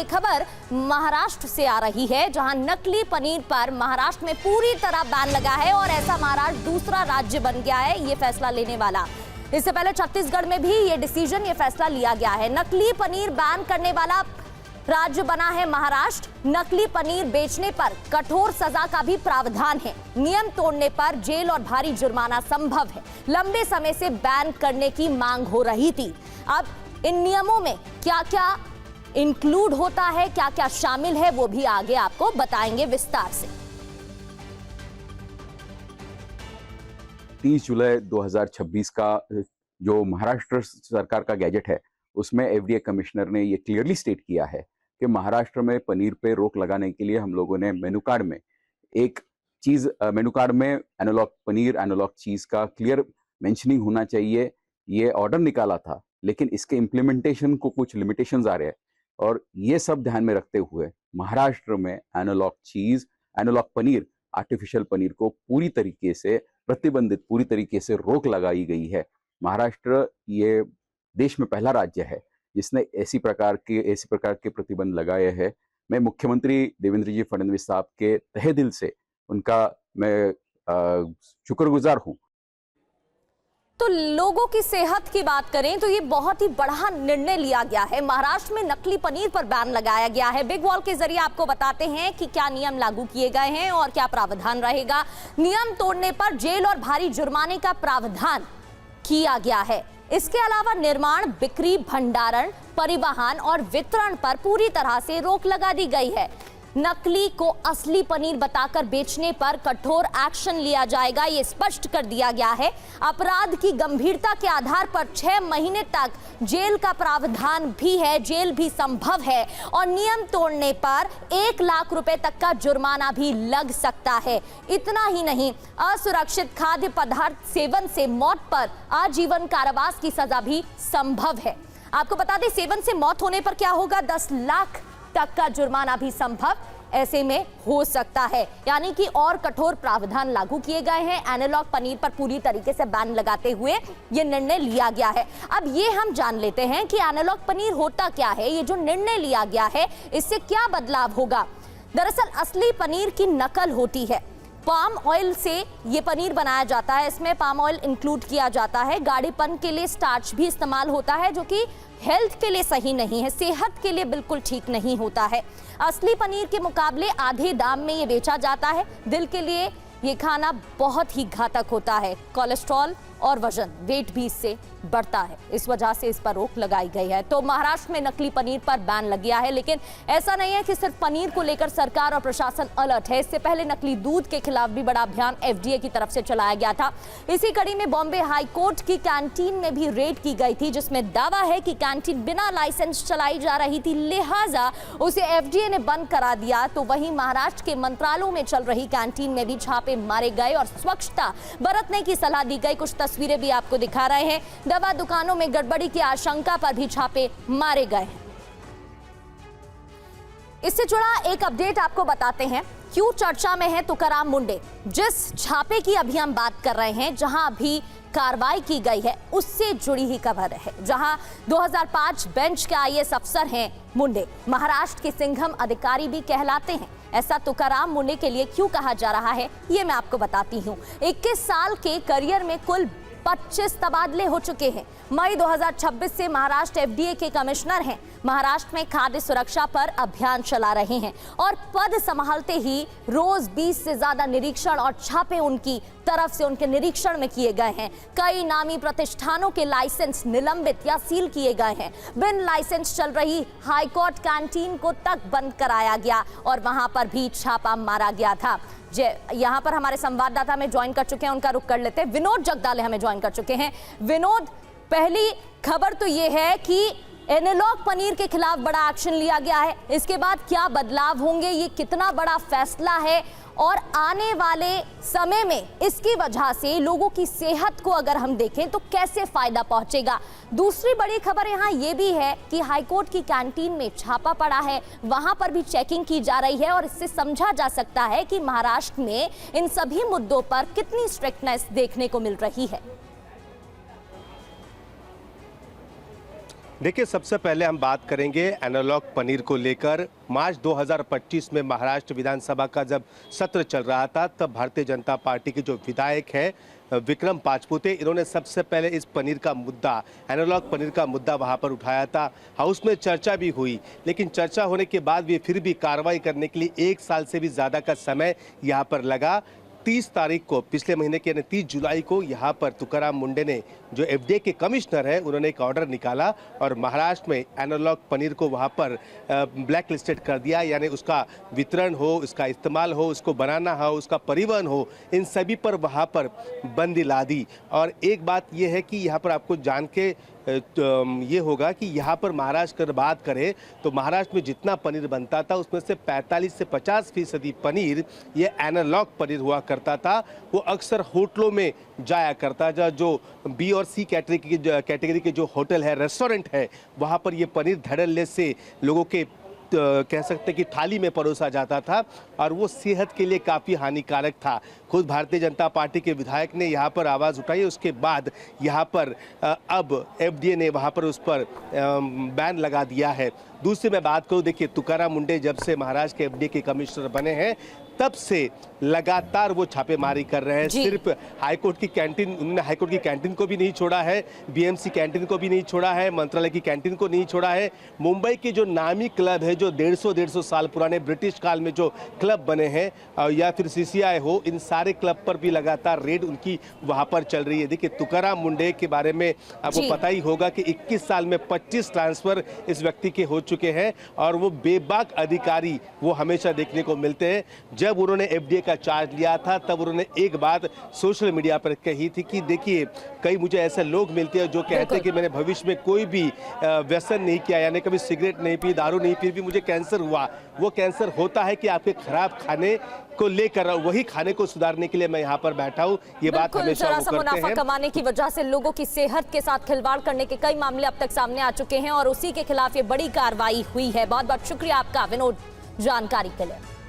खबर महाराष्ट्र से आ रही है, जहां नकली पनीर पर महाराष्ट्र में पूरी तरह बैन लगा है और ऐसा महाराष्ट्र दूसरा राज्य बन गया है ये फैसला लेने वाला। इससे पहले छत्तीसगढ़ में भी ये फैसला लिया गया है। नकली पनीर बैन करने वाला राज्य बना है महाराष्ट्र। नकली पनीर बेचने पर कठोर सजा का भी प्रावधान है। नियम तोड़ने पर जेल और भारी जुर्माना संभव है। लंबे समय से बैन करने की मांग हो रही थी। अब इन नियमों में क्या क्या इंक्लूड होता है, क्या क्या शामिल है, वो भी आगे आपको बताएंगे विस्तार से। 30 जुलाई 2026 का जो महाराष्ट्र सरकार का गैजेट है, उसमें एफडीए कमिश्नर ने ये क्लियरली स्टेट किया है कि महाराष्ट्र में पनीर पे रोक लगाने के लिए हम लोगों ने मेनू कार्ड में एक चीज, मेनू कार्ड में एनालॉग पनीर, एनालॉग चीज का क्लियर मेंशनिंग होना चाहिए, ये ऑर्डर निकाला था। लेकिन इसके इम्प्लीमेंटेशन को कुछ लिमिटेशंस आ रहे हैं और ये सब ध्यान में रखते हुए महाराष्ट्र में एनालॉग चीज, एनालॉग पनीर, आर्टिफिशियल पनीर को पूरी तरीके से प्रतिबंधित, पूरी तरीके से रोक लगाई गई है। महाराष्ट्र ये देश में पहला राज्य है जिसने ऐसी प्रकार के प्रतिबंध लगाए हैं। मैं मुख्यमंत्री देवेंद्र जी फडणवीस साहब के तहे दिल से उनका मैं शुक्रगुजार हूं। तो लोगों की सेहत की बात करें तो ये बहुत ही बड़ा निर्णय लिया गया है। महाराष्ट्र में नकली पनीर पर बैन लगाया गया है। बिग वॉल के जरिए आपको बताते हैं कि क्या नियम लागू किए गए हैं और क्या प्रावधान रहेगा। नियम तोड़ने पर जेल और भारी जुर्माने का प्रावधान किया गया है। इसके अलावा निर्माण, बिक्री, भंडारण, परिवहन और वितरण पर पूरी तरह से रोक लगा दी गई है। नकली को असली पनीर बताकर बेचने पर कठोर एक्शन लिया जाएगा, ये स्पष्ट कर दिया गया है। अपराध की गंभीरता के आधार पर 6 महीने तक जेल का प्रावधान भी है, जेल भी संभव है और नियम तोड़ने पर 1 लाख रुपए तक का जुर्माना भी लग सकता है। इतना ही नहीं, असुरक्षित खाद्य पदार्थ सेवन से मौत पर आजीवन कारावास की सजा भी संभव है। आपको बता दें, सेवन से मौत होने पर क्या होगा, 10 लाख तक का जुर्माना भी संभव ऐसे में हो सकता है। यानी कि और कठोर प्रावधान लागू किए गए हैं। एनालॉग पनीर पर पूरी तरीके से बैन लगाते हुए यह निर्णय लिया गया है। अब ये हम जान लेते हैं कि एनालॉग पनीर होता क्या है, ये जो निर्णय लिया गया है इससे क्या बदलाव होगा। दरअसल असली पनीर की नकल होती है। पाम ऑयल से ये पनीर बनाया जाता है, इसमें पाम ऑयल इंक्लूड किया जाता है। गाढ़ेपन के लिए स्टार्च भी इस्तेमाल होता है जो कि हेल्थ के लिए सही नहीं है, सेहत के लिए बिल्कुल ठीक नहीं होता है। असली पनीर के मुकाबले आधे दाम में ये बेचा जाता है। दिल के लिए ये खाना बहुत ही घातक होता है। कोलेस्ट्रॉल और वजन, वेट भी इससे बढ़ता है। इस वजह से इस पर रोक लगाई गई है। तो महाराष्ट्र में नकली पनीर पर बैन लग गया है, लेकिन ऐसा नहीं है कि सिर्फ पनीर को लेकर सरकार और प्रशासन अलर्ट है। इससे पहले नकली दूध के खिलाफ भी बड़ा अभियान एफडीए की तरफ से चलाया गया था। इसी कड़ी में बॉम्बे हाई कोर्ट की कैंटीन में भी रेड की गई थी, जिसमें दावा है कि कैंटीन बिना लाइसेंस चलाई जा रही थी, लिहाजा उसे एफडीए ने बंद करा दिया। तो वहीं महाराष्ट्र के मंत्रालयों में चल रही कैंटीन में भी छापे मारे गए और स्वच्छता बरतने की सलाह दी गई। कुछ तस्वीरें भी आपको दिखा रहे हैं। दवा दुकानों में गड़बड़ी की आशंका पर भी छापे मारे गए हैं। इससे जुड़ा एक अपडेट आपको बताते हैं। क्यों चर्चा में है तुकाराम मुंडे? जिस छापे की अभी हम बात कर रहे हैं, जहां अभी कार्रवाई की गई है, उससे जुड़ी ही खबर है। जहां 2005 बेंच के आईएएस अफसर हैं मुंडे, महाराष्ट्र के सिंघम अधिकारी भी कहलाते हैं। ऐसा तुकाराम मुंडे के लिए क्यों कहा जा रहा है, ये मैं आपको बताती हूँ। 21 साल के करियर में कुल 25 तबादले हो चुके हैं। मई 2026 से महाराष्ट्र एफडीए के कमिश्नर हैं। महाराष्ट्र में खाद्य सुरक्षा पर अभियान चला रहे हैं और पद संभालते ही रोज 20 से ज्यादा निरीक्षण और छापे उनकी तरफ से उनके निरीक्षण में किए गए हैं। कई नामी प्रतिष्ठानों के लाइसेंस निलंबित या सील किए गए हैं। बिन लाइसेंस चल रही हाईकोर्ट कैंटीन को तक बंद कराया गया और वहां पर भी छापा मारा गया था। यहाँ पर हमारे संवाददाता हमें ज्वाइन कर चुके हैं, उनका रुख कर लेते हैं। विनोद जगदाले हमें ज्वाइन कर चुके हैं। विनोद, पहली खबर तो ये है कि एनालॉग पनीर के खिलाफ बड़ा एक्शन लिया गया है। इसके बाद क्या बदलाव होंगे, ये कितना बड़ा फैसला है और आने वाले समय में इसकी वजह से लोगों की सेहत को अगर हम देखें तो कैसे फायदा पहुंचेगा। दूसरी बड़ी खबर यहाँ ये भी है कि हाईकोर्ट की कैंटीन में छापा पड़ा है, वहां पर भी चेकिंग की जा रही है और इससे समझा जा सकता है कि महाराष्ट्र में इन सभी मुद्दों पर कितनी स्ट्रिक्टनेस देखने को मिल रही है। देखिए, सबसे पहले हम बात करेंगे एनालॉग पनीर को लेकर। मार्च 2025 में महाराष्ट्र विधानसभा का जब सत्र चल रहा था, तब भारतीय जनता पार्टी के जो विधायक है विक्रम पाचपुते, इन्होंने सबसे पहले इस पनीर का मुद्दा, एनालॉग पनीर का मुद्दा वहां पर उठाया था। हाउस में चर्चा भी हुई, लेकिन चर्चा होने के बाद भी फिर भी कार्रवाई करने के लिए 1 साल से भी ज़्यादा का समय यहाँ पर लगा। 30 तारीख को, पिछले महीने के 30 जुलाई को यहाँ पर तुकाराम मुंडे ने, जो एफडीए के कमिश्नर है, उन्होंने एक ऑर्डर निकाला और महाराष्ट्र में एनालॉग पनीर को वहाँ पर ब्लैक लिस्टेड कर दिया। यानी उसका वितरण हो, उसका इस्तेमाल हो, उसको बनाना हो, उसका परिवहन हो, इन सभी पर वहाँ पर बंदी ला दी। और एक बात ये है कि यहाँ पर आपको जान के ये होगा कि यहाँ पर महाराष्ट्र की बात करें तो महाराष्ट्र में जितना पनीर बनता था उसमें से 45 से 50% पनीर ये एनालॉग पनीर हुआ करता था। वो अक्सर होटलों में जाया करता था, जो बी और सी कैटेगरी के जो होटल है, रेस्टोरेंट है, वहाँ पर ये पनीर धड़ल्ले से लोगों के कह सकते हैं कि थाली में परोसा जाता था और वो सेहत के लिए काफ़ी हानिकारक था। खुद भारतीय जनता पार्टी के विधायक ने यहाँ पर आवाज़ उठाई। उसके बाद यहाँ पर अब एफडीए ने वहाँ पर उस पर बैन लगा दिया है। दूसरी मैं बात करूँ, देखिए, तुकाराम मुंडे जब से महाराष्ट्र के एफडीए के कमिश्नर बने हैं, तब से लगातार वो छापेमारी कर रहे हैं। सिर्फ हाईकोर्ट की कैंटीन, उन्होंने हाईकोर्ट की कैंटीन को भी नहीं छोड़ा है, बीएमसी कैंटीन को भी नहीं छोड़ा है, मंत्रालय की कैंटीन को नहीं छोड़ा है। मुंबई के जो नामी क्लब है, जो 150 साल पुराने ब्रिटिश काल में जो क्लब बने हैं, या फिर सीसीआई हो, इन सारे क्लब पर भी लगातार रेड उनकी वहां पर चल रही है। देखिए, तुकाराम मुंडे के बारे में आपको पता ही होगा कि 21 साल में 25 ट्रांसफर इस व्यक्ति के हो चुके हैं और वो बेबाक अधिकारी वो हमेशा देखने को मिलते हैं। जब उन्होंने एफडीए का चार्ज लिया था, तब उन्होंने एक बात सोशल मीडिया पर कही थी कि देखिए, कई मुझे ऐसे लोग मिलते हैं जो कहते हैं कि मैंने भविष्य में कोई भी व्यसन नहीं किया, यानी कभी सिगरेट नहीं पी, दारू नहीं पी, भी मुझे कैंसर हुआ। वो कैंसर होता है कि आपके खराब खाने को लेकर, वही खाने को सुधारने के लिए मैं यहाँ पर बैठा हूँ। ये बात हमेशा वो करते हैं। मुनाफा कमाने की वजह से लोगों की सेहत के साथ खिलवाड़ करने के कई मामले अब तक सामने आ चुके हैं और उसी के खिलाफ ये बड़ी कार्रवाई हुई है। बहुत बहुत शुक्रिया आपका विनोद, जानकारी के लिए।